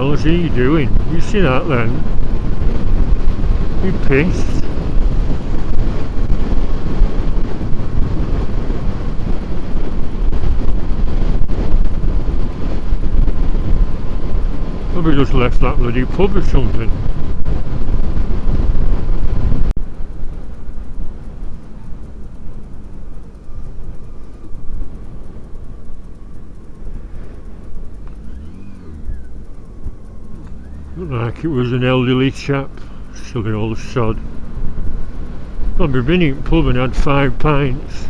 hell is he doing? You see that then? He pissed. Probably just left that bloody pub or something. Looked like it was an elderly chap, silly old sod. Probably been in pub and had 5 pints.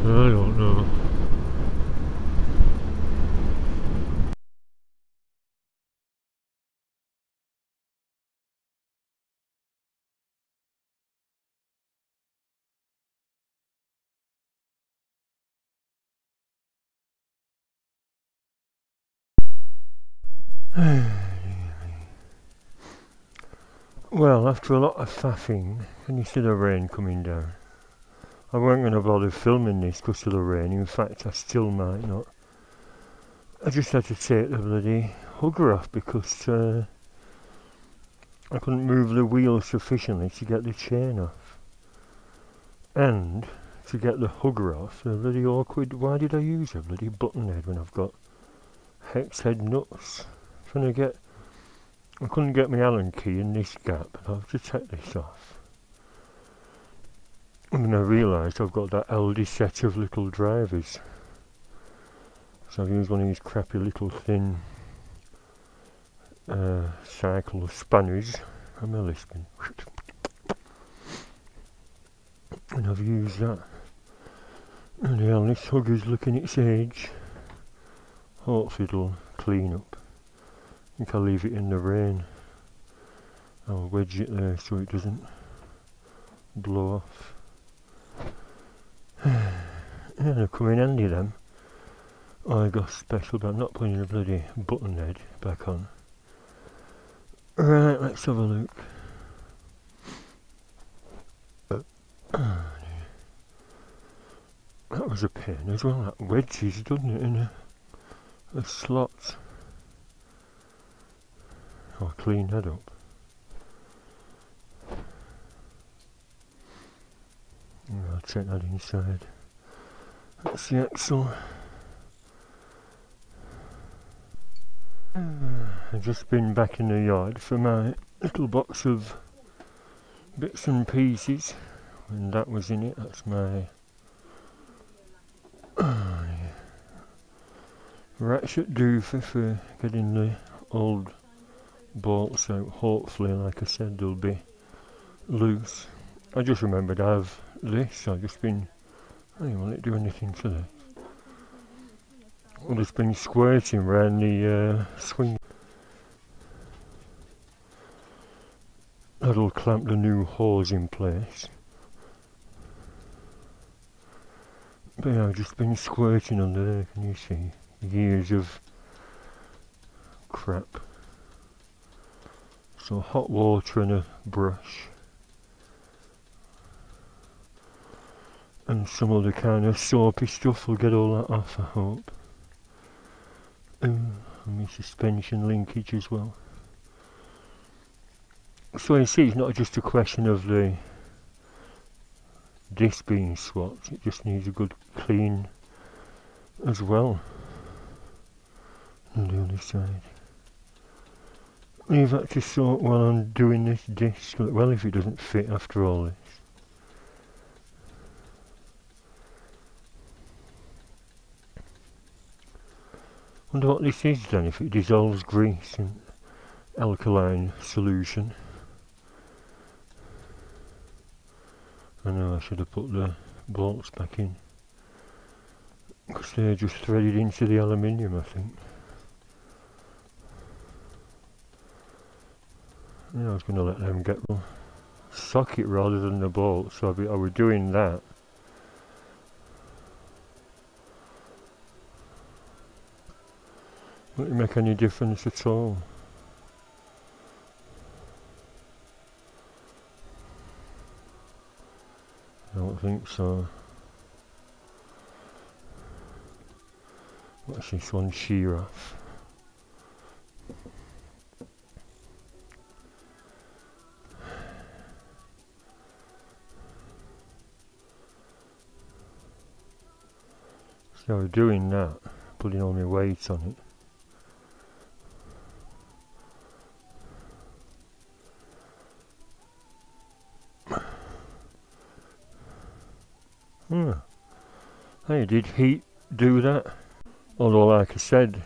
I don't know. Well, after a lot of faffing, can you see the rain coming down? I weren't going to bother filming this because of the rain, in fact I still might not. I just had to take the bloody hugger off because I couldn't move the wheel sufficiently to get the chain off. And to get the hugger off, the bloody awkward, why did I use a bloody button head when I've got hex head nuts? I couldn't get my Allen key in this gap, and I have to take this off. And then I realised I've got that LD set of little drivers. So I've used one of these crappy little thin cycle spanners. I'm a lisping. And I've used that. And yeah, this hugger's looking its age. Hopefully it'll clean up. I think I'll leave it in the rain. I'll wedge it there so it doesn't blow off. Yeah, they'll come in handy them. I got special, but I'm not putting the bloody button head back on. Right, let's have a look. That was a pain as well, that wedges, doesn't it, in a slot. I'll clean that up. I'll check that inside. That's the axle. I've just been back in the yard for my little box of bits and pieces, and that was in it. That's my ratchet doofer for getting the old bolts out. Hopefully, like I said, they'll be loose. I just remembered I have this. I've just been, I don't want it to do anything to this. I've just been squirting around the swing. That'll clamp the new hose in place. But yeah, I've just been squirting under there, can you see? Years of crap. So hot water and a brush. And some other kind of soapy stuff will get all that off, I hope. And my suspension linkage as well. So you see, it's not just a question of the disc being swapped, it just needs a good clean as well. On the other side. Leave that to sort while I'm doing this disc. Well, if it doesn't fit after all this. Wonder what this is then, if it dissolves grease in alkaline solution. I know I should have put the bolts back in, because they're just threaded into the aluminium, I think. Yeah, I was going to let them get the socket rather than the bolt, so I was doing that. Wouldn't make any difference at all. I don't think so. What's this one? Shear off. I was doing that, putting all my weight on it. Hey, did heat do that? Although, like I said,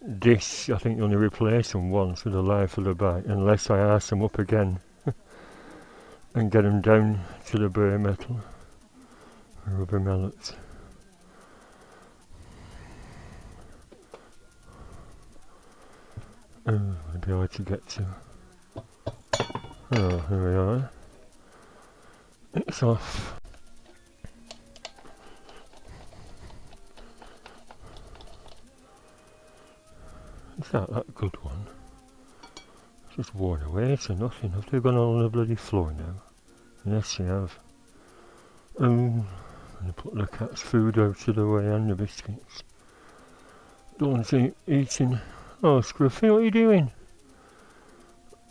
this, I think you only replace them once for the life of the bike, unless I arse them up again and get them down to the bare metal, rubber mallets. I'd be hard to get to. Oh, here we are. It's off. Is that good one? It's just worn away to nothing. Have they gone all on the bloody floor now? Yes, they have. I'm gonna put the cat's food out of the way and the biscuits. Don't want to eating. Oh, Scruffy, what are you doing?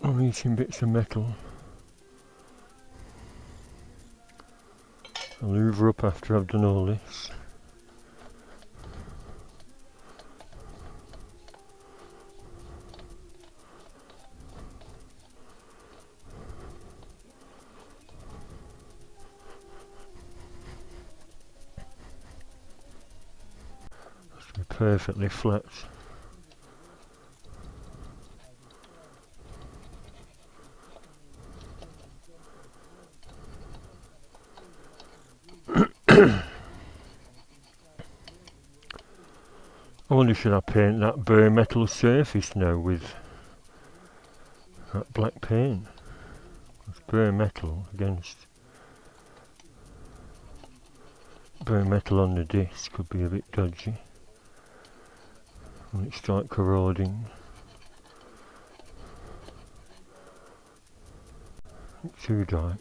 I'm eating bits of metal. I'll hoover up after I've done all this. Must be perfectly flat. I wonder, should I paint that bare metal surface now with that black paint? It's bare metal against bare metal on the disc could be a bit dodgy when it starts corroding. Not too dark.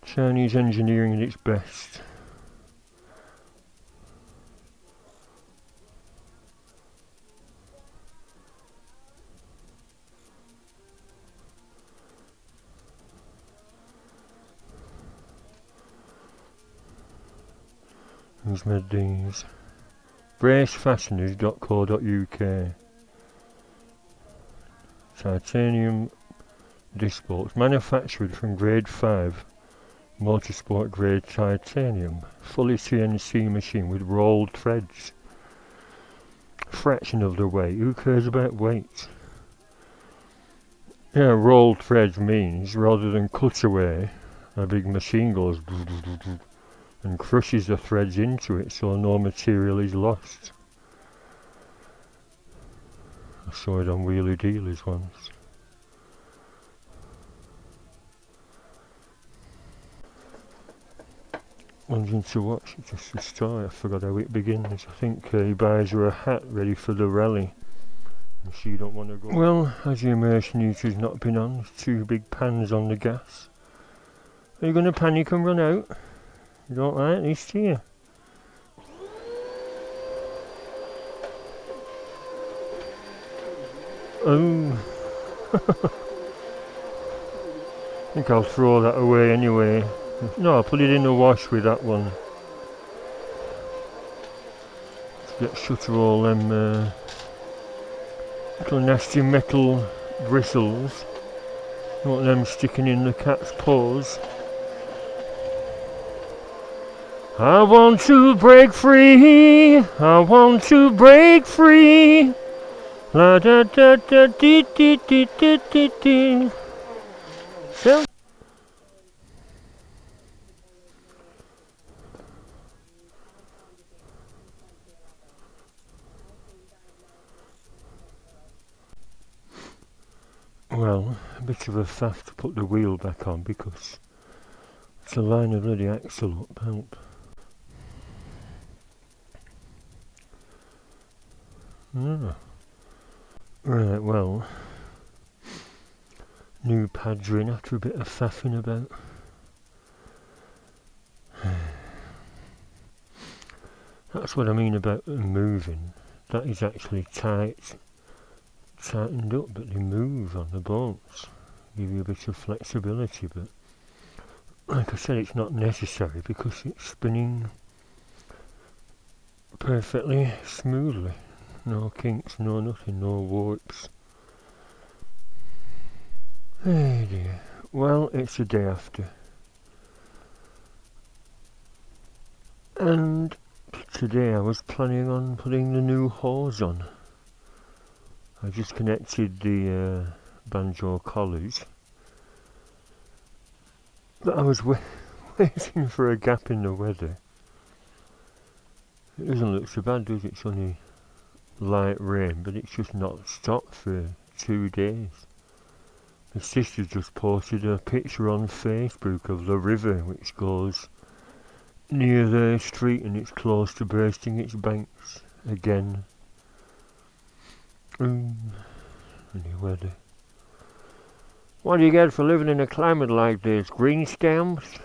Chinese engineering at its best. Who's made these? Bracefasteners.co.uk. Titanium disc bolts manufactured from grade 5 motorsport grade titanium, fully CNC machine with rolled threads. Fraction of the weight. Who cares about weight? Yeah, rolled threads means rather than cut away, a big machine goes and crushes the threads into it so no material is lost. I saw it on Wheelie Dealers once. Wanting to watch, it's just the story, I forgot how it begins. I think he buys her a hat ready for the rally and she don't want to go. Well, as the immersion heater's not been on, there's 2 big pans on the gas. Are you going to panic and run out? You don't like this, do you? Oh. I think I'll throw that away anyway. No, I'll put it in the wash with that one. Get shut of all them little nasty metal bristles. Don't want them sticking in the cat's paws. I want to break free. I want to break free. La da da da dee dee dee dee dee dee. So. Well, a bit of a faff to put the wheel back on because it's a line of bloody axle up, help. Right, well, new pads are in after a bit of faffing about. That's what I mean about moving. That is actually tightened up, but they move on the bolts. Give you a bit of flexibility, but like I said, it's not necessary because it's spinning perfectly smoothly. No kinks, no nothing, no warps. Hey dear. Well, it's the day after. And today I was planning on putting the new hose on. I just connected the banjo collars. But I was waiting for a gap in the weather. It doesn't look so bad, does it? It's only light rain, but it's just not stopped for 2 days. My sister just posted a picture on Facebook of the river which goes near the street and it's close to bursting its banks again. Any weather. What do you get for living in a climate like this? Green stamps?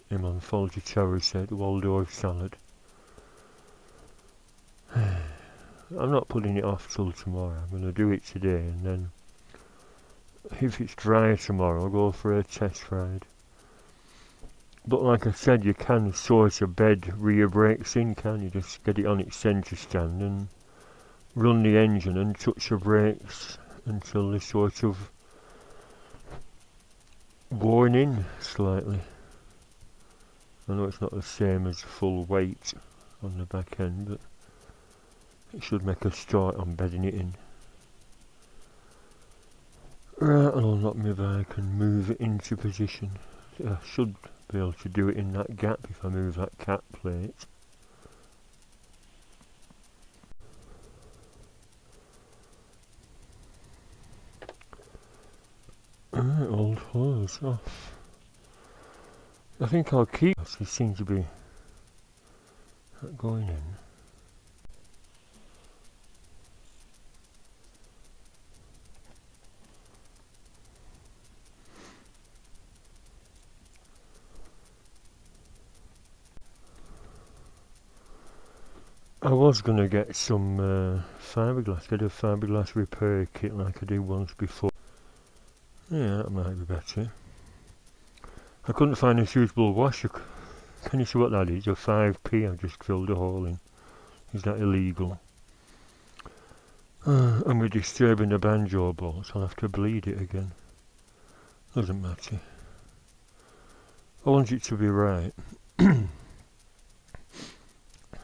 Him on Folger Tower said, Waldorf salad. I'm not putting it off till tomorrow. I'm going to do it today, and then if it's drier tomorrow I'll go for a test ride. But like I said, you can sort a bed rear brakes in, can you? Just get it on its centre stand and run the engine and touch the brakes until they're sort of worn in slightly. I know it's not the same as full weight on the back end, but it should make a start on bedding it in. Right, I'll unlock my bike and move it into position. I should be able to do it in that gap if I move that cat plate. Right, old hose off. I think I'll keep this. It seems to be not going in. I was going to get some fiberglass, get a fiberglass repair kit like I did once before. Yeah, that might be better. I couldn't find a suitable washer. Can you see what that is? A 5p I just drilled a hole in. Is that illegal? And we're disturbing the banjo ball, so I'll have to bleed it again. Doesn't matter. I want it to be right.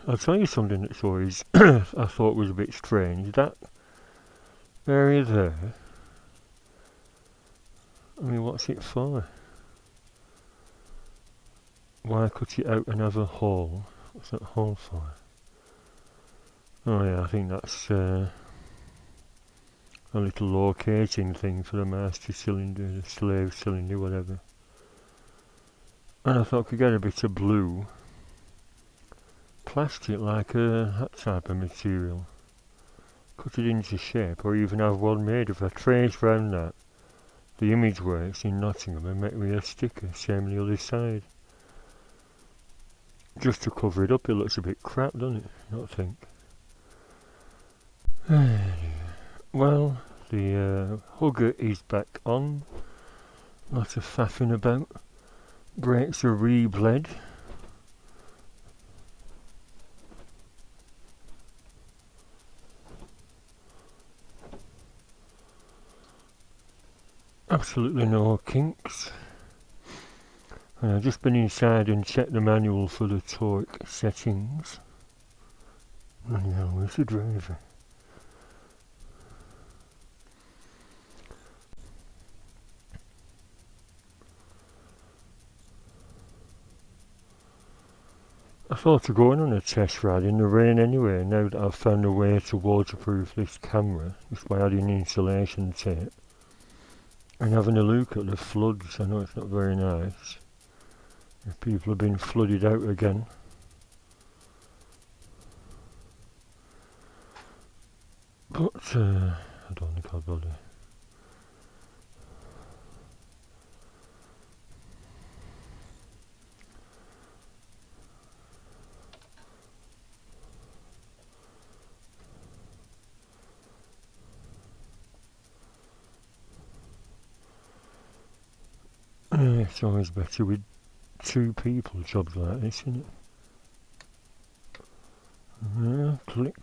I'll tell you something that's always I thought was a bit strange. That area there, I mean, what's it for? Why cut it out and have a hole? What's that hole for? Oh yeah, I think that's a little locating thing for the master cylinder, the slave cylinder, whatever. And I thought I could get a bit of blue plastic, like that type of material, cut it into shape, or even have one made of a trace round that. The Image Works in Nottingham and make me a sticker, same on the other side. Just to cover it up. It looks a bit crap, doesn't it? You don't think? Well, the hugger is back on. Lots of faffing about. Brakes are re-bled. Absolutely no kinks. And I've just been inside and checked the manual for the torque settings. And yeah, where's the driver? I thought of going on a test ride in the rain anyway, now that I've found a way to waterproof this camera, just by adding insulation tape. And having a look at the floods. I know it's not very nice. If people have been flooded out again. But don't think I'll bother. It's always better with two people jobs like this, isn't it? Click.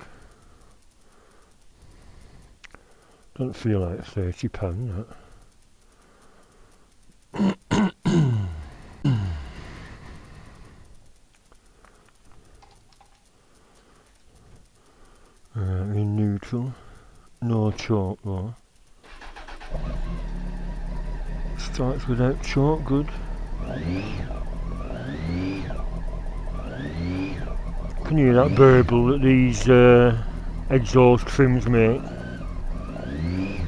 Don't feel like £30 that. In neutral, no chalk though. Starts without chalk, good. Can you hear that burble that these exhaust trims make?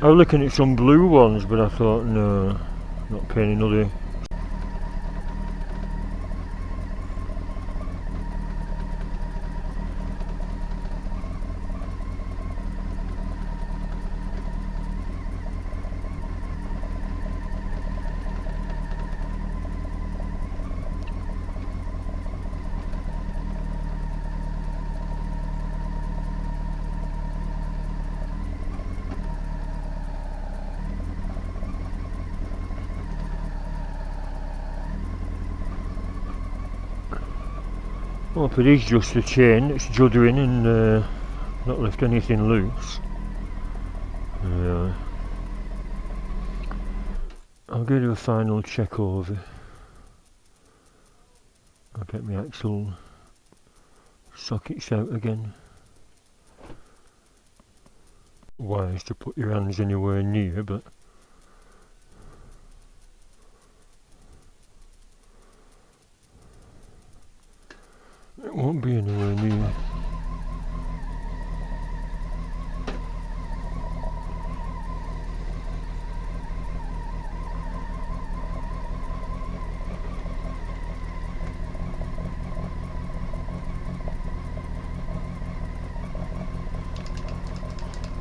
I was looking at some blue ones, but I thought, no, not paying another. Well, if it is just the chain that's juddering and not left anything loose, I'll go to a final check over. I'll get my actual sockets out again. Wise to put your hands anywhere near, but it won't be anywhere near.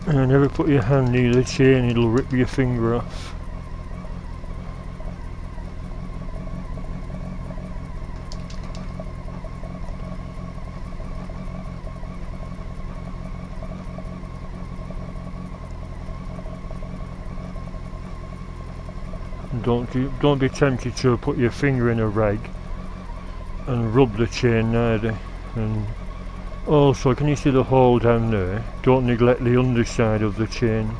And never put your hand near the chain, it'll rip your finger off. Don't be tempted to put your finger in a rag and rub the chain neither. And also, can you see the hole down there? Don't neglect the underside of the chain.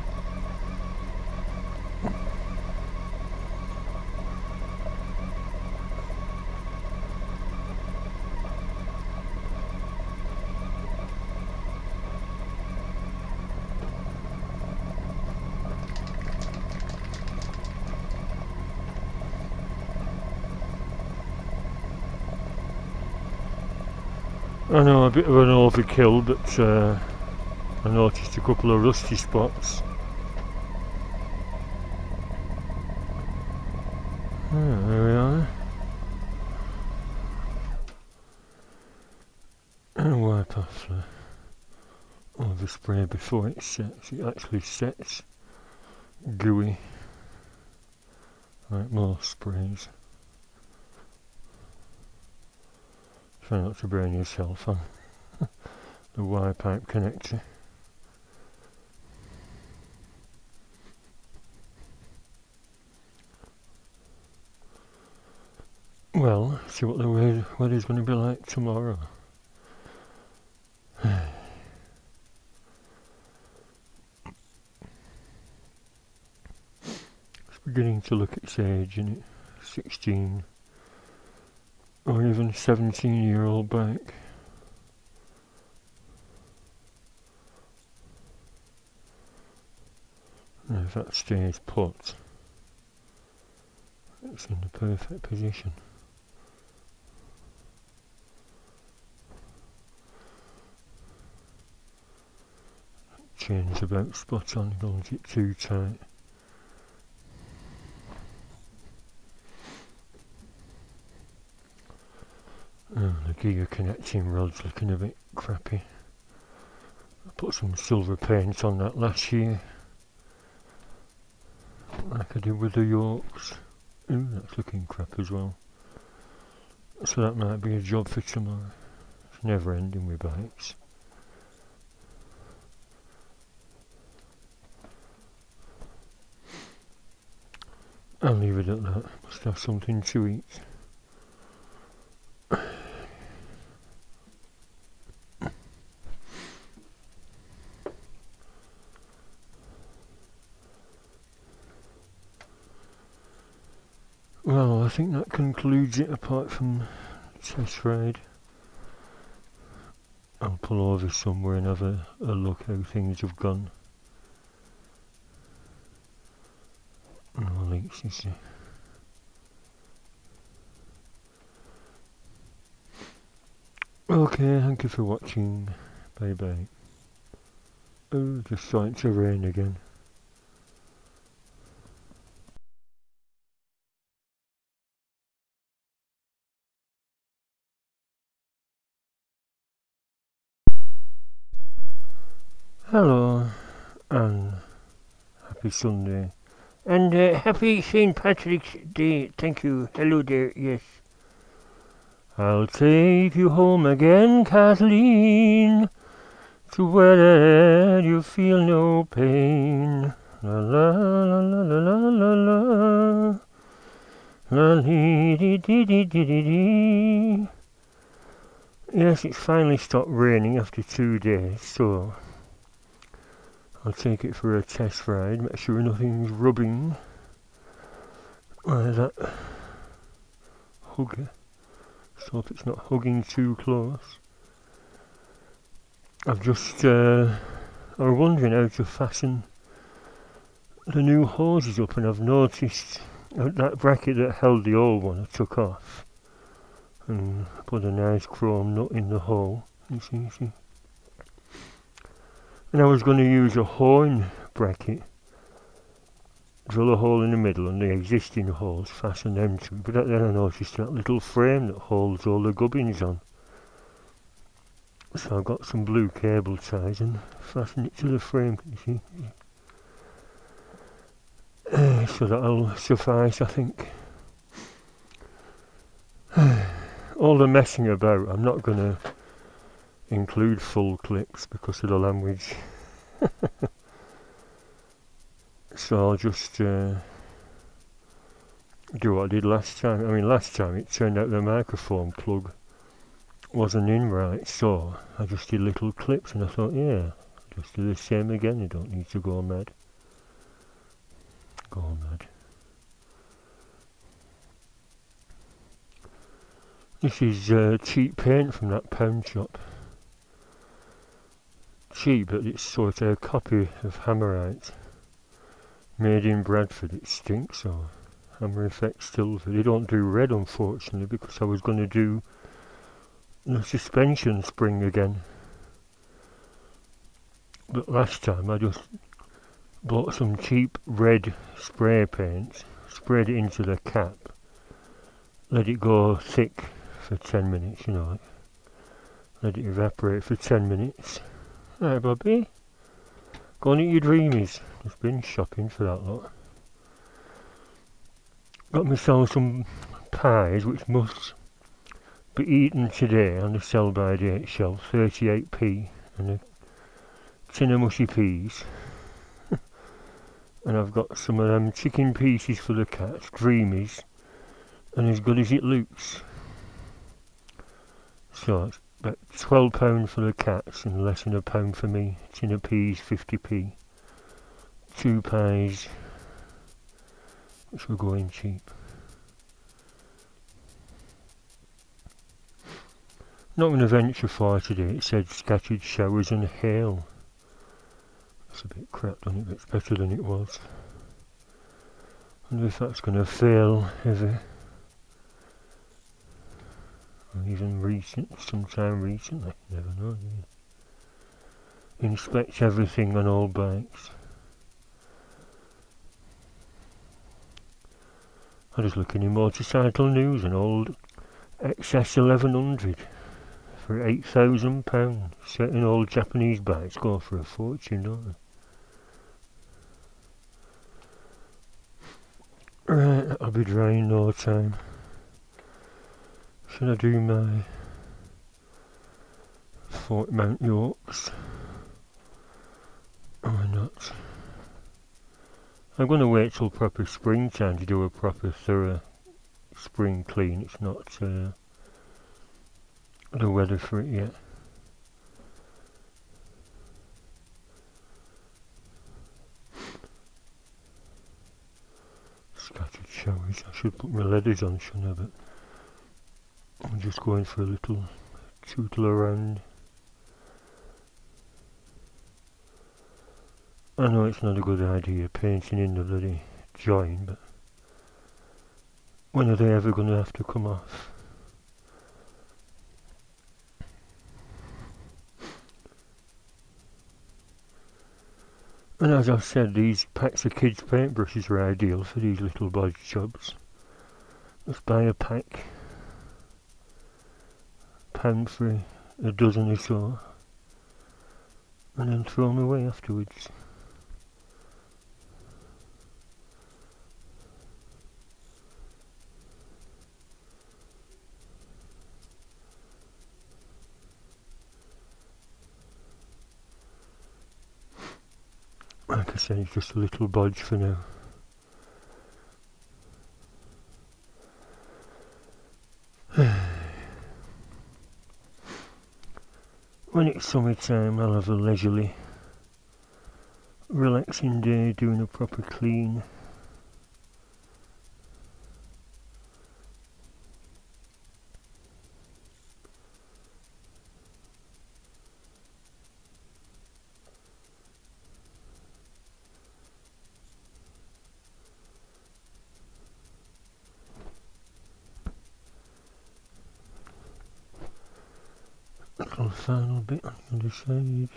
I know, a bit of an overkill, but I noticed a couple of rusty spots. There we are. And wipe off the overspray before it sets. It actually sets gooey, like most sprays. Try not to burn yourself on the wire pipe connector. Well, see what the weather's going to be like tomorrow. It's beginning to look its age, isn't it? 16 or even 17-year-old bike. And if that stays put, it's in the perfect position. Chain's about spot on, don't get too tight. Oh, the gear connecting rod's looking a bit crappy. I put some silver paint on that last year. like I did with the Yorks. Ooh, that's looking crap as well. So that might be a job for tomorrow. It's never ending with bikes. I'll leave it at that. Must have something to eat. Well, I think that concludes it apart from test ride. I'll pull over somewhere and have a look how things have gone. No links, is there? Okay, thank you for watching. Bye bye. Oh, just starting to rain again. Hello, and happy Sunday. And happy St. Patrick's Day. Thank you. Hello there, yes. I'll take you home again, Kathleen, to where you feel no pain. La la la la la la la la dee dee dee dee dee dee. Yes, it's finally stopped raining after 2 days, so I'll take it for a test ride, make sure nothing's rubbing. That hugger. So hope it's not hugging too close. I've just, I was wondering how to fasten the new hoses up, and I've noticed that bracket that held the old one I took off and put a nice chrome nut in the hole. You see. And I was going to use a horn bracket, drill a hole in the middle and the existing holes, fasten them to it. But then I noticed that little frame that holds all the gubbins on. So I've got some blue cable ties and fasten it to the frame, can you see? So that'll suffice, I think. All the messing about, I'm not going to include full clips because of the language. So I'll just do what I did last time. I mean, last time it turned out the microphone plug wasn't in right, so I just did little clips, and I thought, yeah, I'll just do the same again. You don't need to go mad. Go mad. This is cheap paint from that pound shop. Cheap, but it's sort of a copy of Hammerite. Made in Bradford. It stinks, so Hammer Effect Silver. They don't do red, unfortunately, because I was going to do the suspension spring again. But last time I just bought some cheap red spray paint, sprayed it into the cap, let it go thick for 10 minutes, you know, let it evaporate for 10 minutes. Right, Bobby, go on eat your dreamies. Just been shopping for that lot. Got myself some pies which must be eaten today on the sell by date shelf, 38p, and a tin of mushy peas. And I've got some of them chicken pieces for the cats, dreamies, and as good as it looks. So it's about £12 for the cats and less than £1 for me. Tin of peas, 50p. 2 pies, which will go in cheap. Not going to venture far today. It said scattered showers and hail. It's a bit crap on it, but it's better than it was. I wonder if that's going to fail ever. Or even sometime recently. Never know. Yeah. Inspect everything on all bikes. I was looking in motorcycle news, an old XS 1100 for £8,000. Certain old Japanese bikes go for a fortune, don't they? Right, that'll be dry in no time. Should I do my 40 mount yolks or not? I'm going to wait till proper springtime to do a proper thorough spring clean. It's not the weather for it yet. Scattered showers. I should put my leathers on, shouldn't I? But I'm just going for a little tootle around. I know it's not a good idea painting in the bloody join, but when are they ever going to have to come off? And as I've said, these packs of kids' paintbrushes are ideal for these little bodge jobs. Just buy a pack, £1 for a dozen or so, and then throw them away afterwards. Like I say, it's just a little bodge for now. When it's summertime, I'll have a leisurely, relaxing day doing a proper clean. Little final bit on the other side. I'm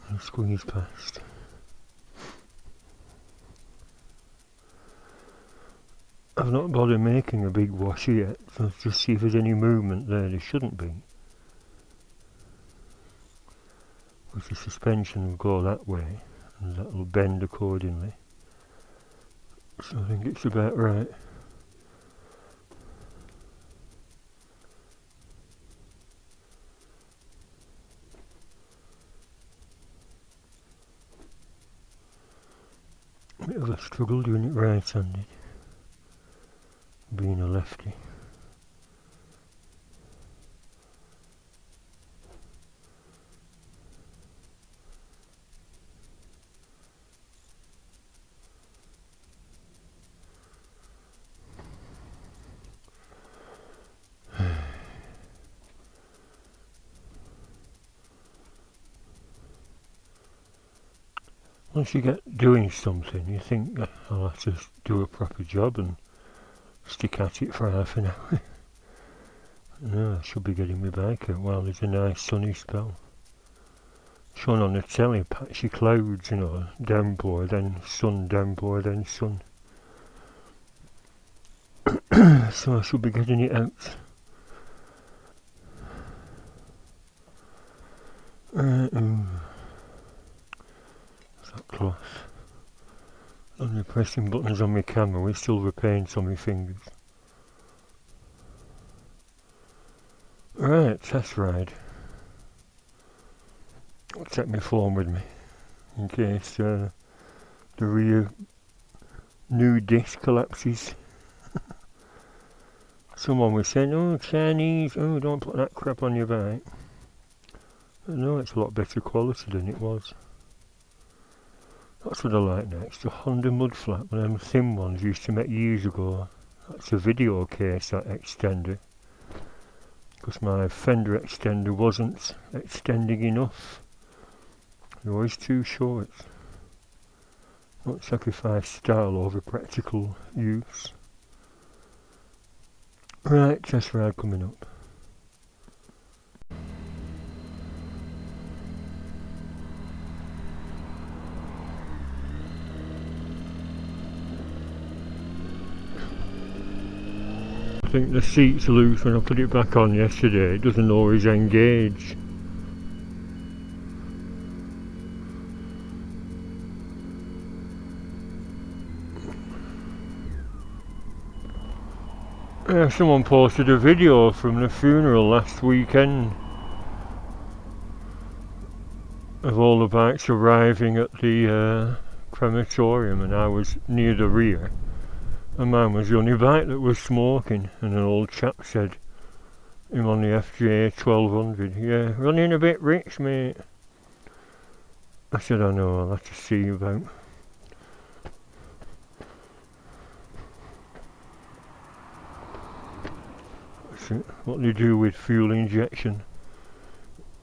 going to squeeze past. I've not bothered making a big washer yet, so let's just see if there's any movement there. There shouldn't be, because the suspension will go that way and that will bend accordingly, so I think it's about right. Bit of a struggle doing it right-handed, being a lefty. Once you get doing something, you think, I'll have to do a proper job and stick at it for half an hour. No, I should be getting my bike out while there's a nice sunny spell. Shown on the telly, patchy clouds, you know, downpour, then sun, downpour, then sun. So I should be getting it out. Cloth. Only pressing buttons on my camera with silver paint on my fingers. Right, test ride. I'll take my phone with me in case the rear new disc collapses. Someone was saying, oh Chinese, oh don't put that crap on your bike. But no, it's a lot better quality than it was. That's what I like next, a Honda mud flap, one of them thin ones used to make years ago. That's a video case, that extender. Because my fender extender wasn't extending enough. It was too short. Don't sacrifice style over practical use. Right, test ride coming up. I think the seat's loose. When I put it back on yesterday, it doesn't always engage. Someone posted a video from the funeral last weekend of all the bikes arriving at the crematorium, and I was near the rear, and mine was the only bike that was smoking, and an old chap said, him on the FJ 1200, yeah, running a bit rich, mate. I said, I know, I'll have to see you about. So what they do with fuel injection,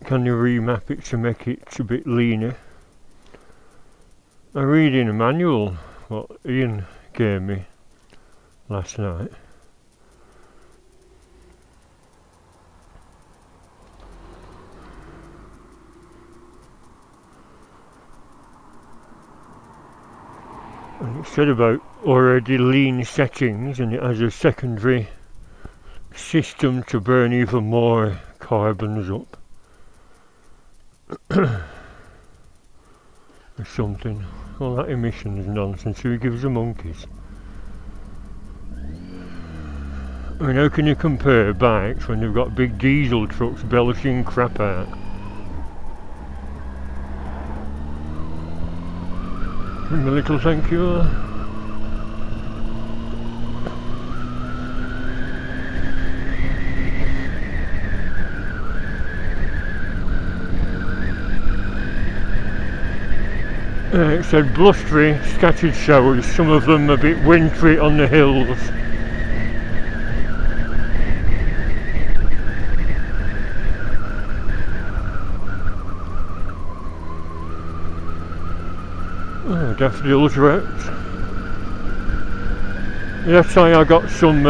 can you remap it to make it a bit leaner? I'm reading a manual what Ian gave me last night. And it said about already lean settings, and it has a secondary system to burn even more carbons up. Or something. All that emissions nonsense, who gives the monkeys? I mean, how can you compare bikes when they've got big diesel trucks belching crap out? Bring a little thank you. It said blustery, scattered showers, some of them a bit wintry on the hills. Oh, daffodils wrapped. That's why I got some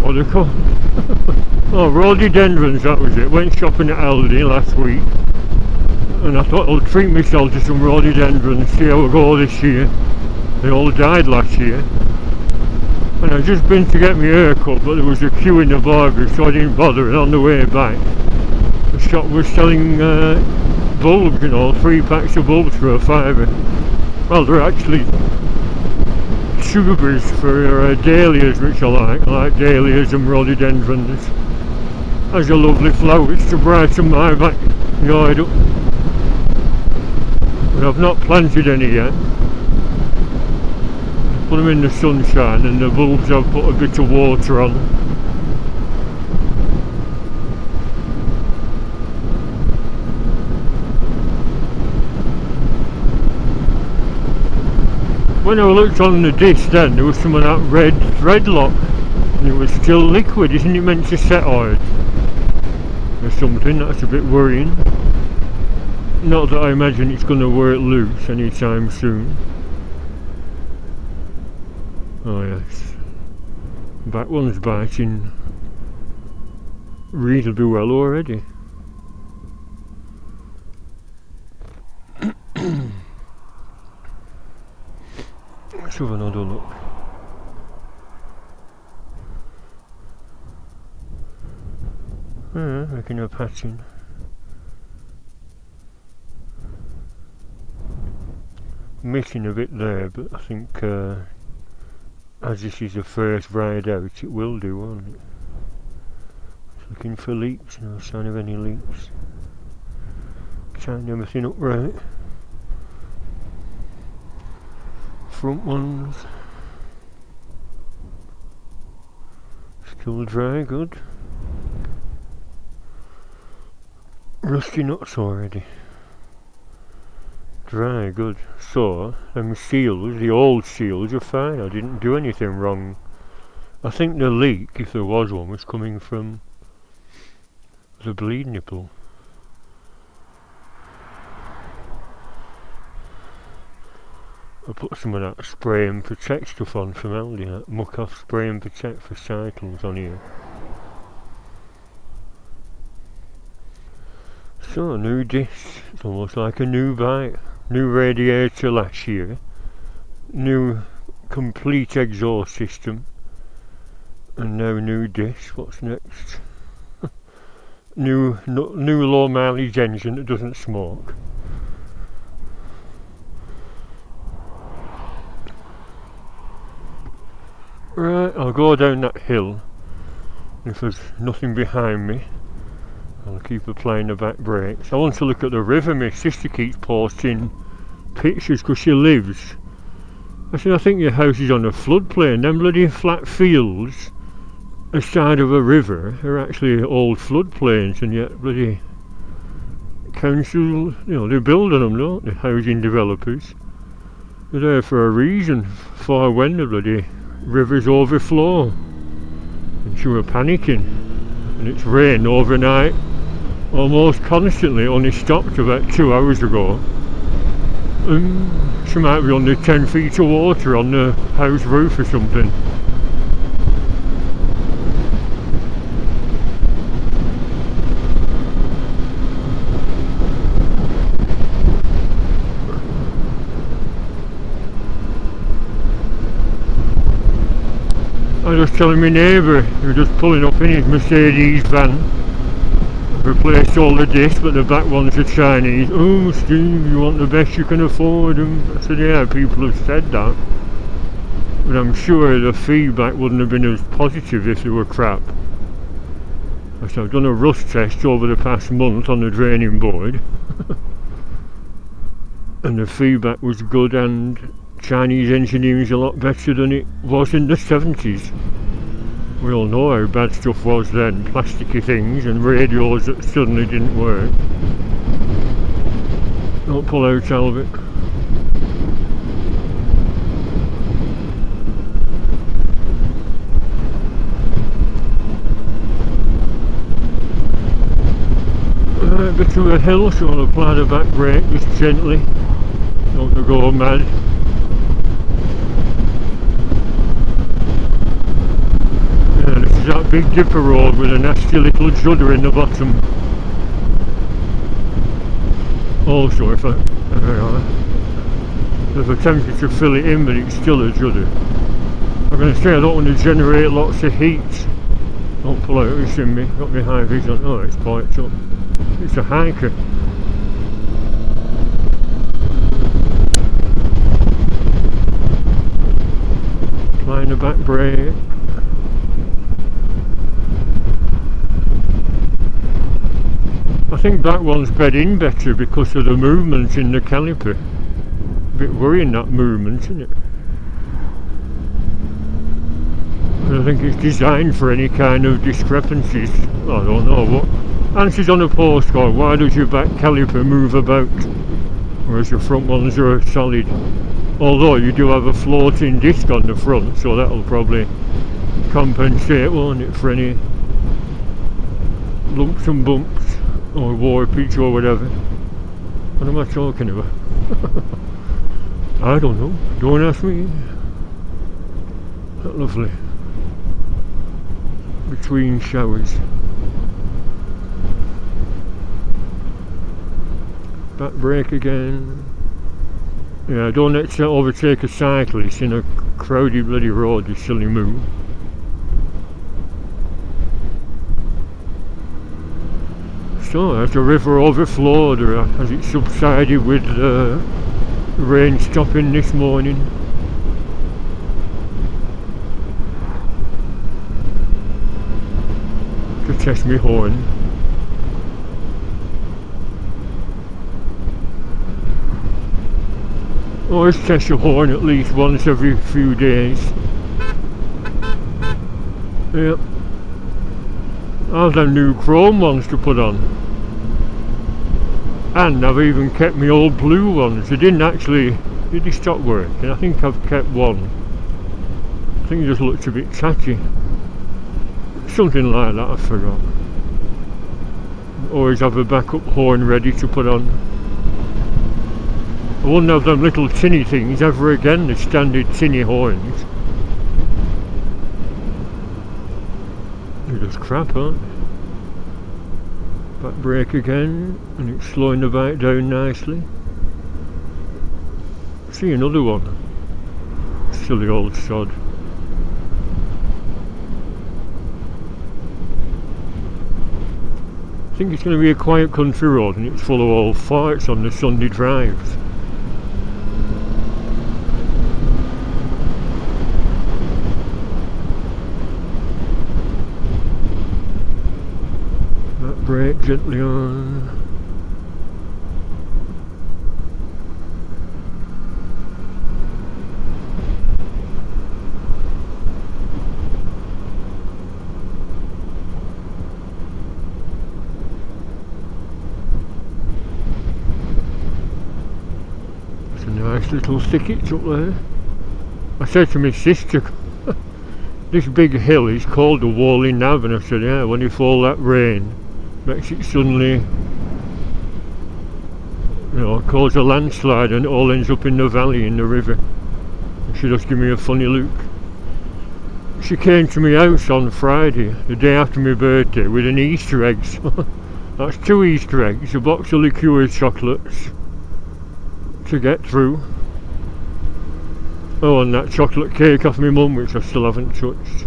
what they call oh, rhododendrons, that was it. Went shopping at Aldi last week, and I thought I'll treat myself to some rhododendrons, see how I go this year. They all died last year, and I'd just been to get my hair cut, but there was a queue in the barber, so I didn't bother. And on the way back, the shop was selling bulbs, you know, 3 packs of bulbs for £5. Well, they're actually tubers for dahlias, which I like dahlias and rhododendrons. Has a lovely flowers to brighten my backyard up, but I've not planted any yet. Put them in the sunshine, and the bulbs I've put a bit of water on. When I looked on the disc then, there was some of that red threadlock, and it was still liquid. Isn't it meant to set oil or something? That's a bit worrying. Not that I imagine it's going to work loose anytime soon. Oh yes, back one's biting reasonably well already. Let's have another look. Yeah, making a patching. Missing a bit there, but I think as this is the first ride out, it will do, won't it? Just looking for leaks, no sign of any leaks. Tying everything up right. Front ones still dry, good. Rusty nuts already. Dry, good. So, them seals, the old seals, are fine. I didn't do anything wrong. I think the leak, if there was one, was coming from the bleed nipple. I put some of that spray and protect stuff on from Aldi, that muck off spray and protect for cycles on here. So, new disc, it's almost like a new bike. New radiator last year, new complete exhaust system, and now new disc. What's next? New low mileage engine that doesn't smoke. Right, I'll go down that hill. If there's nothing behind me, I'll keep applying the back brakes. I want to look at the river. My sister keeps posting pictures because she lives. I said, I think your house is on a floodplain. Them bloody flat fields aside of a river are actually old floodplains, and yet bloody council, they're building them, don't they? Housing developers. They're there for a reason, for when the bloody rivers overflow. And she were panicking, and it's rained overnight almost constantly. It only stopped about 2 hours ago, and she might be under 10 feet of water on the house roof or something. I was just telling my neighbour, he was just pulling up in his Mercedes van, replaced all the discs but the back ones are Chinese. Oh Steve, you want the best you can afford them? I said, yeah, people have said that, but I'm sure the feedback wouldn't have been as positive if they were crap. I said, I've done a rust test over the past month on the draining board and the feedback was good, and Chinese engineering is a lot better than it was in the 70s. We all know how bad stuff was then, plasticky things and radios that suddenly didn't work. Don't pull out, Albert. A bit of a hill, so I'll apply the back brake just gently. Don't go mad. That Big Dipper road with a nasty little judder in the bottom. Also, if I attempted to fill it in, but it's still a judder. I'm going to say I don't want to generate lots of heat. Don't pull out, it's in me. Got my high vis on. Oh, it's parked up. It's a hiker. Applying the back brake. I think that one's bed in better because of the movement in the caliper. A bit worrying, that movement, isn't it? And I think it's designed for any kind of discrepancies. I don't know what. Answers on a postcard, why does your back caliper move about? Whereas your front ones are solid. Although you do have a floating disc on the front, so that'll probably compensate, won't it, for any lumps and bumps or warpage or whatever. What am I talking about? I don't know, don't ask me. Lovely. Between showers. Back brake again. Yeah, don't let you overtake a cyclist in a crowded bloody road, you silly move. So, has the river overflowed, or has it subsided with the rain stopping this morning? To test my horn. Always test your horn at least once every few days. Yep. I've done new chrome ones to put on. And I've even kept my old blue ones. They didn't actually, they stopped working. I think I've kept one. I think it just looked a bit tacky. Something like that, I forgot. Always have a backup horn ready to put on. I wouldn't have them little tinny things ever again, the standard tinny horns. They're just crap, aren't they? Back brake again, and it's slowing the bike down nicely. See another one. Silly old sod. think it's going to be a quiet country road, and it's full of old farts on the Sunday drives. That brake gently on. Nice little thickets up there. I said to my sister, this big hill is called the Whalley Nav, and I said, yeah, when you fall that rain, makes it suddenly, you know, cause a landslide and it all ends up in the valley in the river. And she just gave me a funny look. She came to my house on Friday, the day after my birthday, with an Easter egg. That's 2 Easter eggs, a box of liqueur chocolates to get through. Oh, and that chocolate cake off my mum, which I still haven't touched.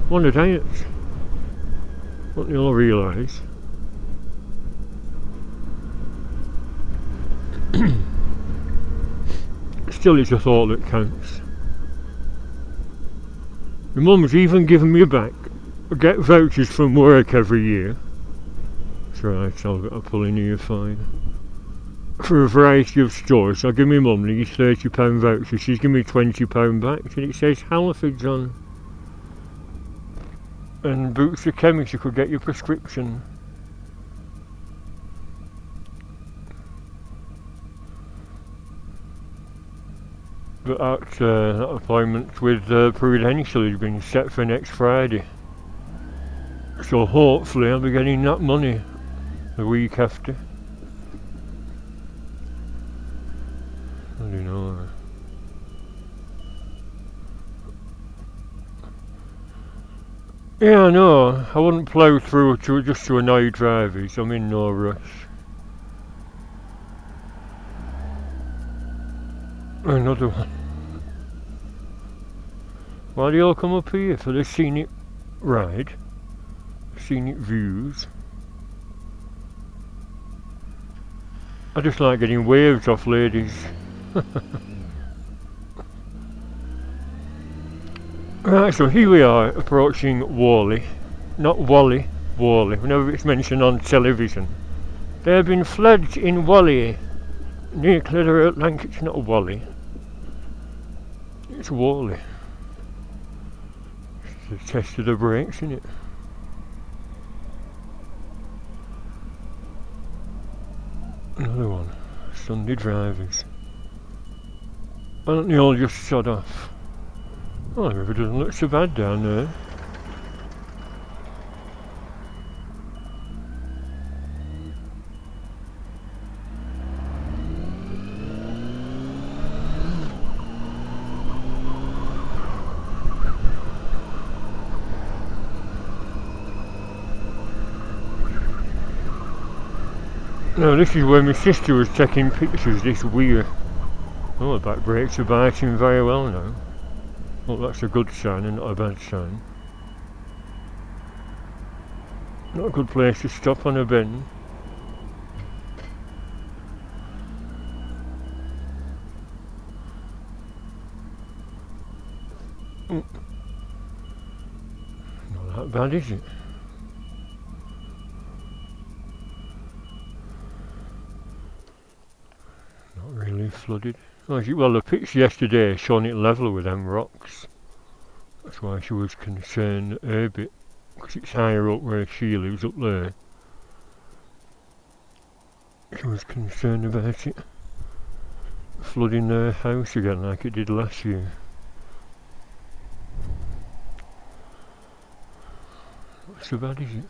I'm on a diet. What you'll realise. Still, it's a thought that counts. My mum's even given me back. I get vouchers from work every year. That's right, I'll pull in here fine. For a variety of stores. I'll give my mum these £30 vouchers. She's given me £20 back, and it says Halliford's on. And Boots the Chemist, you could get your prescription. But that appointment with Prudential has been set for next Friday. So hopefully I'll be getting that money the week after. I don't know. Yeah, I know. I wouldn't plough through just to annoy drivers. I'm in no rush. Another one. Why do you all come up here? For the scenic ride? Scenic views? I just like getting waves off ladies. Right, so here we are approaching Whalley. Not Whalley, Whalley, whenever it's mentioned on television. There have been floods in Whalley, near Clitheroe, Lancashire. It's not Whalley, it's Whalley. It's the test of the brakes, isn't it? Another one. Sunday drivers. Why don't they all just sod off? Oh, the river doesn't look so bad down there. Now this is where my sister was taking pictures, this weir. Oh, the back brakes are biting very well now. Well, that's a good sign and not a bad sign. Not a good place to stop on a bend. Not that bad, is it? Not really flooded. Well, the pitch yesterday shone it level with them rocks. That's why she was concerned a bit, because it's higher up where she lives up there. She was concerned about it flooding their house again like it did last year. Not so bad, is it?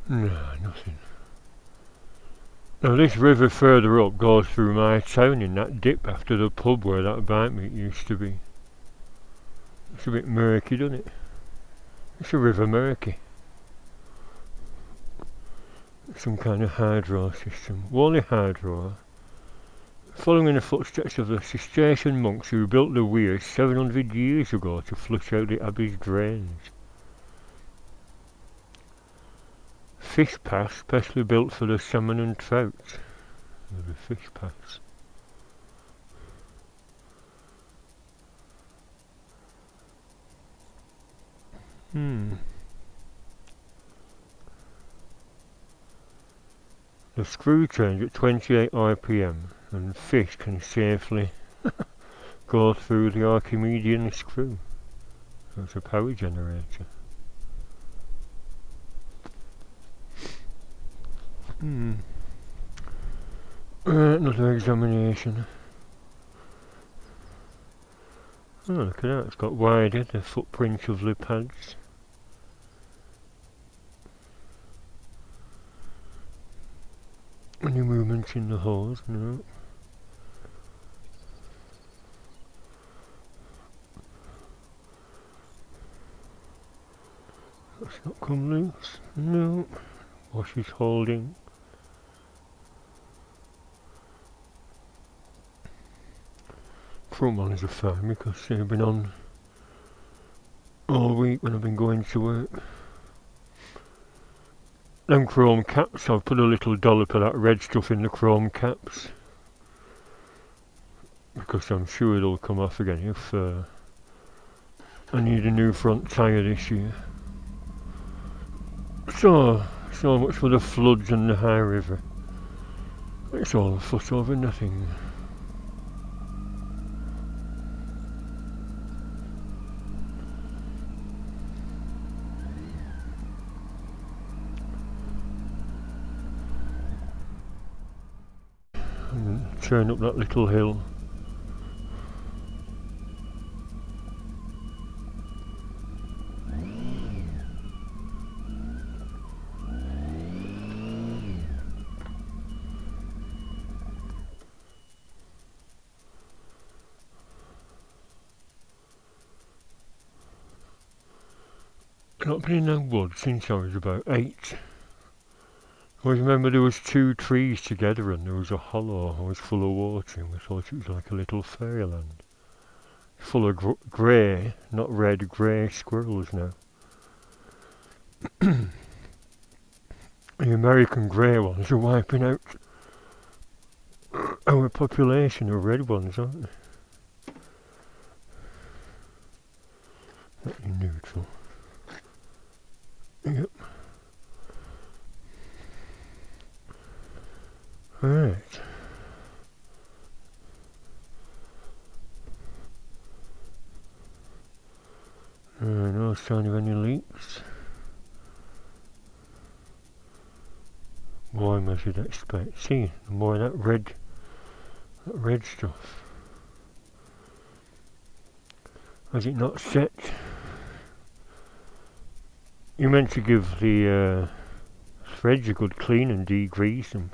No, nothing. Now this river further up goes through my town in that dip after the pub where that bike meet used to be. It's a bit murky, doesn't it? It's a river murky. Some kind of hydro system. Whalley Hydro. Following in the footsteps of the Cistercian monks who built the weir 700 years ago to flush out the abbey's drains. Fish pass specially built for the salmon and trout. The fish pass. The screw turns at 28 RPM and fish can safely go through the Archimedean screw. So it's a power generator. Another examination. Oh, look at that, it's got wider, the footprints of the pads. Any movement in the holes? No. That's not come loose. No. Wash is holding. Front ones are fine because they've been on all week when I've been going to work. Them chrome caps, I've put a little dollop of that red stuff in the chrome caps because I'm sure it'll come off again if I need a new front tyre this year. So much for the floods and the high river. It's all a fuss over nothing. And turn up that little hill. I've not been in that wood since I was about 8. I always remember there was 2 trees together and there was a hollow. I was full of water and we thought it was like a little fairyland. Full of grey, not red, grey squirrels now. The American grey ones are wiping out our population of red ones, aren't they? Not neutral. Yep. Right. No sign of any leaks. More I should expect. See, more of that red stuff. Has it not set? You're meant to give the threads a good clean and degrease them.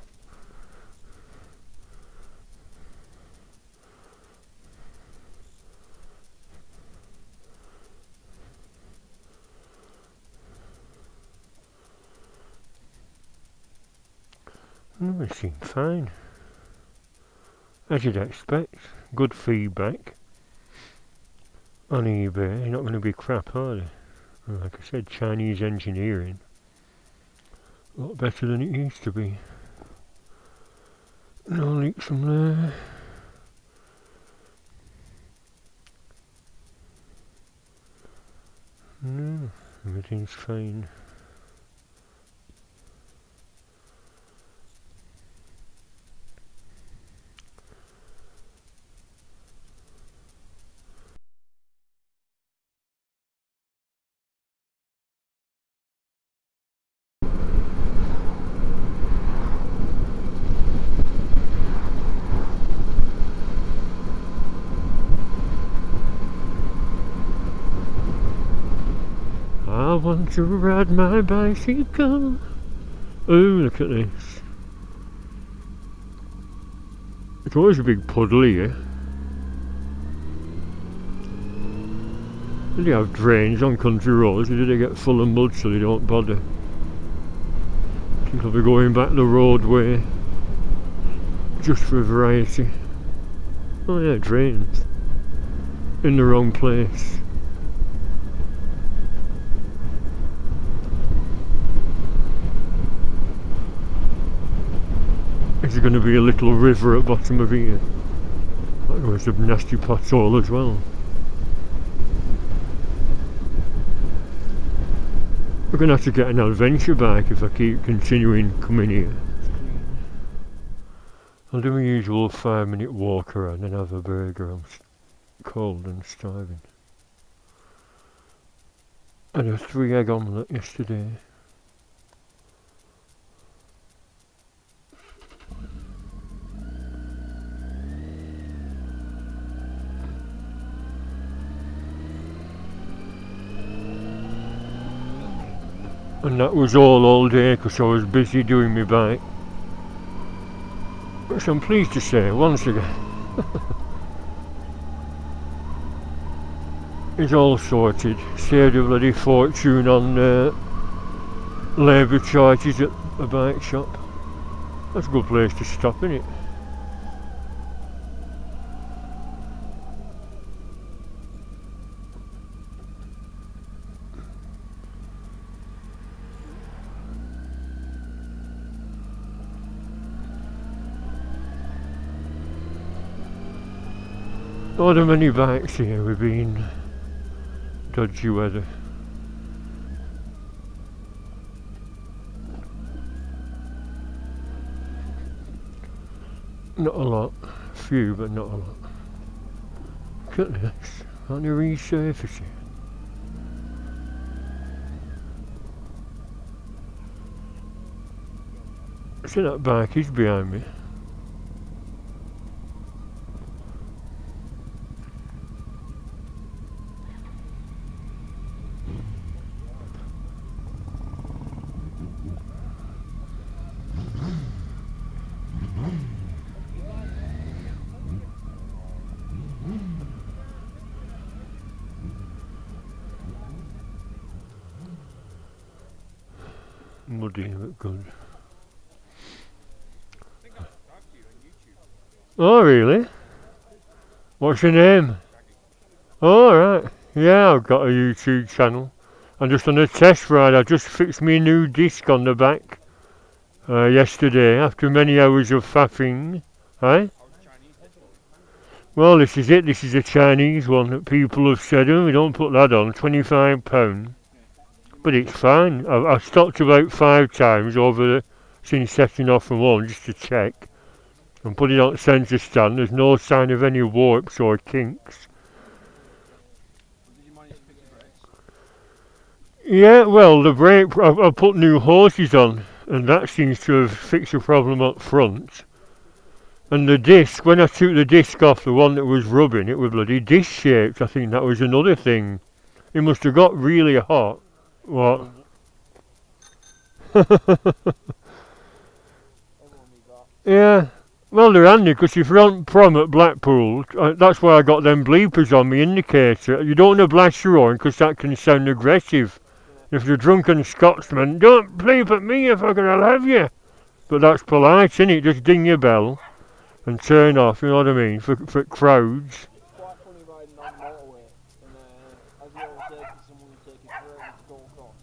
No, it seemed fine. As you'd expect. Good feedback. On eBay, they're not going to be crap, are they? Like I said, Chinese engineering. A lot better than it used to be. No leaks from there. No, everything's fine. I want to ride my bicycle. Oh, look at this. It's always a big puddle here. Do they have drains on country roads, or do they get full of mud so they don't bother? People will be going back the roadway just for variety. Oh yeah, it drains. In the wrong place. Is there going to be a little river at the bottom of here? There's a nasty pothole as well. We're going to have to get an adventure bike if I keep continuing coming here. I'll do my usual 5-minute walk around and have a burger. I'm cold and starving. I had a 3-egg omelette yesterday. And that was all day because I was busy doing my bike. Which I'm pleased to say, once again, it's all sorted. Saved a bloody fortune on labour charges at a bike shop. That's a good place to stop, isn't it? Not there many bikes here, we've been dodgy weather. Not a lot, few but not a lot. Look at this, on the resurfacing. See that bike is behind me. Muddy but good. Oh really? What's your name? Oh right. Yeah, I've got a YouTube channel. I'm just on a test ride. I just fixed me a new disc on the back yesterday after many hours of faffing. Eh? Well, this is it. This is a Chinese one that people have said, oh, we don't put that on, £25. But it's fine. I've stopped about 5 times over since setting off from home just to check. And put it on centre stand. There's no sign of any warps or kinks. Yeah, well, the brake, I've put new hoses on, and that seems to have fixed the problem up front. And the disc, when I took the disc off, the one that was rubbing, it was bloody disc shaped. I think that was another thing. It must have got really hot. What? Yeah. Well, they're handy because if you're on prom at Blackpool, that's why I got them bleepers on my indicator. You don't want to blast your horn because that can sound aggressive. If you're a drunken Scotsman, don't bleep at me if I'm going to have you. But that's polite, isn't it? Just ding your bell and turn off, you know what I mean, for crowds. It's quite funny riding on the motorway and as you overtake someone will take it forever to go across.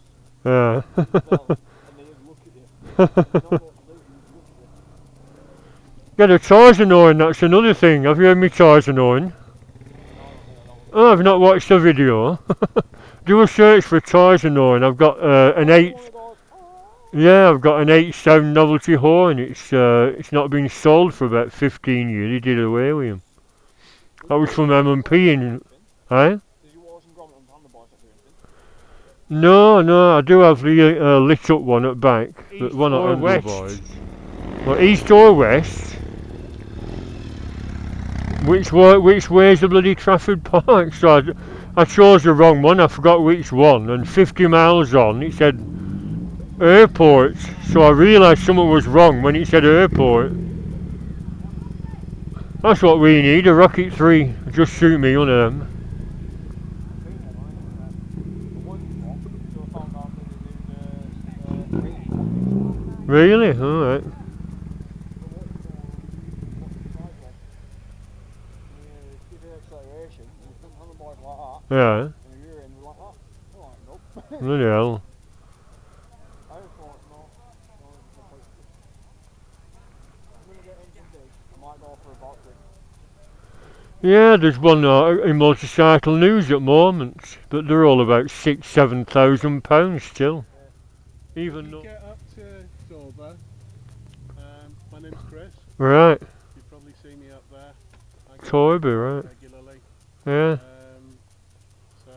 Yeah. And they just look at you. They don't know what to do, they just look at you. Get a Tarzan horn, that's another thing. Have you heard me Tarzan horn? Oh, I've not watched the video. Do a search for Tarzan horn. I've got an 8. Yeah, I've got an 8-sound novelty horn. It's not been sold for about 15 years. He did away with him. That was from M&P in... Eh? No, I do have the lit up one at back. But one at west. Well, east or west? Which way is the bloody Trafford Park? So I chose the wrong one. I forgot which one. And 50 miles on, it said airport. So I realised something was wrong when it said airport. That's what we need. A Rocket 3. Just suit me, one of them. Really? Alright. Bloody hell. I just thought, no. I'm gonna get anything big. I might go for a box rig. Yeah, there's one in motorcycle news at the moment, but they're all about £6,000–7,000 still. Yeah. Even If though. you get up to Dover, my name's Chris. Right, You've probably seen me up there. I go Toyby, right. regularly. Yeah. So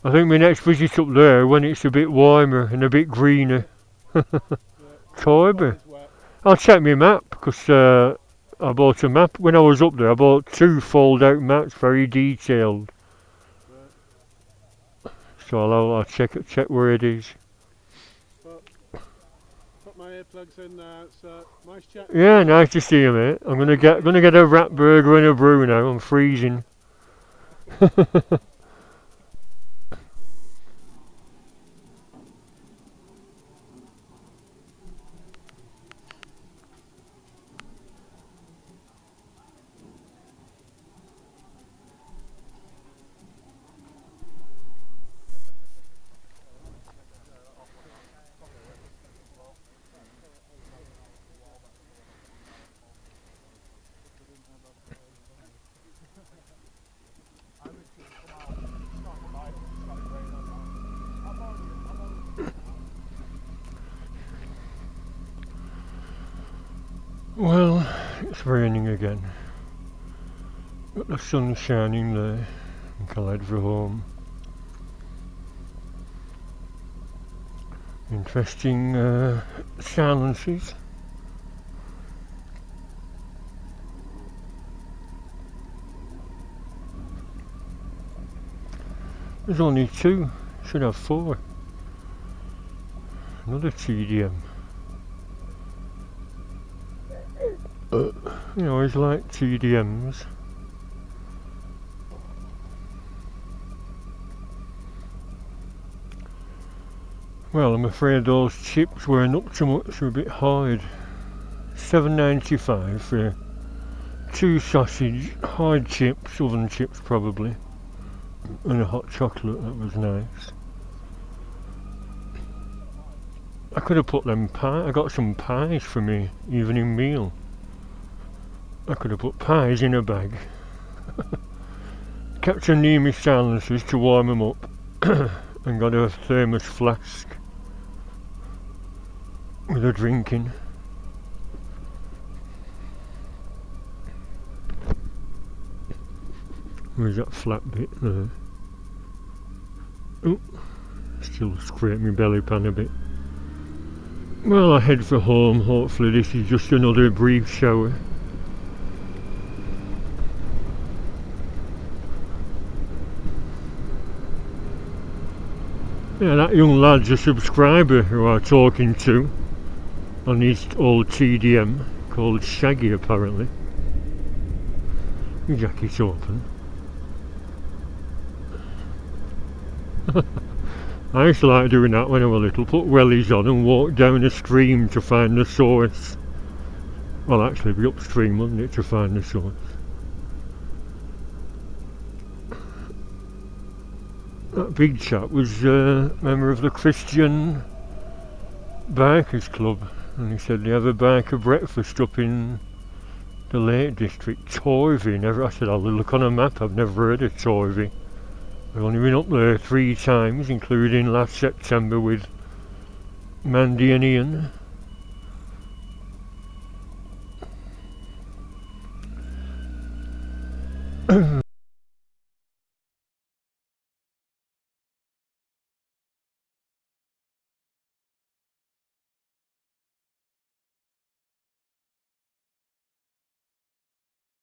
I think my next visit up there when it's a bit warmer and a bit greener. Toyby. is wet. I'll check my map because I bought a map when I was up there. I bought 2 fold-out maps, very detailed. Right. So I'll check where it is. But put my earplugs in now. So nice chat. Yeah, nice to see you, mate. I'm gonna get a rat burger and a brew now. I'm freezing. Well, it's raining again, but the sun's shining there. I think I'll head for home. Interesting silences. There's only 2, should have 4. Another TDM. You know, it's like TDMs. Well, I'm afraid those chips weren't up to much, they're a bit hard. £7.95 for 2 sausage, hard chips, oven chips probably, and a hot chocolate. That was nice. I could have put them pie. I got some pies for me evening meal. I could have put pies in a bag. Kept them near my silencers to warm them up, and got a thermos flask with a drink in. Where's that flat bit there? Oh, still scrape my belly pan a bit. Well, I head for home. Hopefully this is just another brief shower. Yeah, that young lad's a subscriber who I'm talking to on his old TDM called Shaggy apparently. His jacket's open. I used to like doing that when I was little, put wellies on and walk down a stream to find the source. Well, actually it'd be upstream, wouldn't it, to find the source. That big chap was a member of the Christian Bikers Club, and he said they have a biker breakfast up in the Lake District, Torvey. I said, I'll look on a map, I've never heard of Torvey. I've only been up there 3 times, including last September with Mandy and Ian.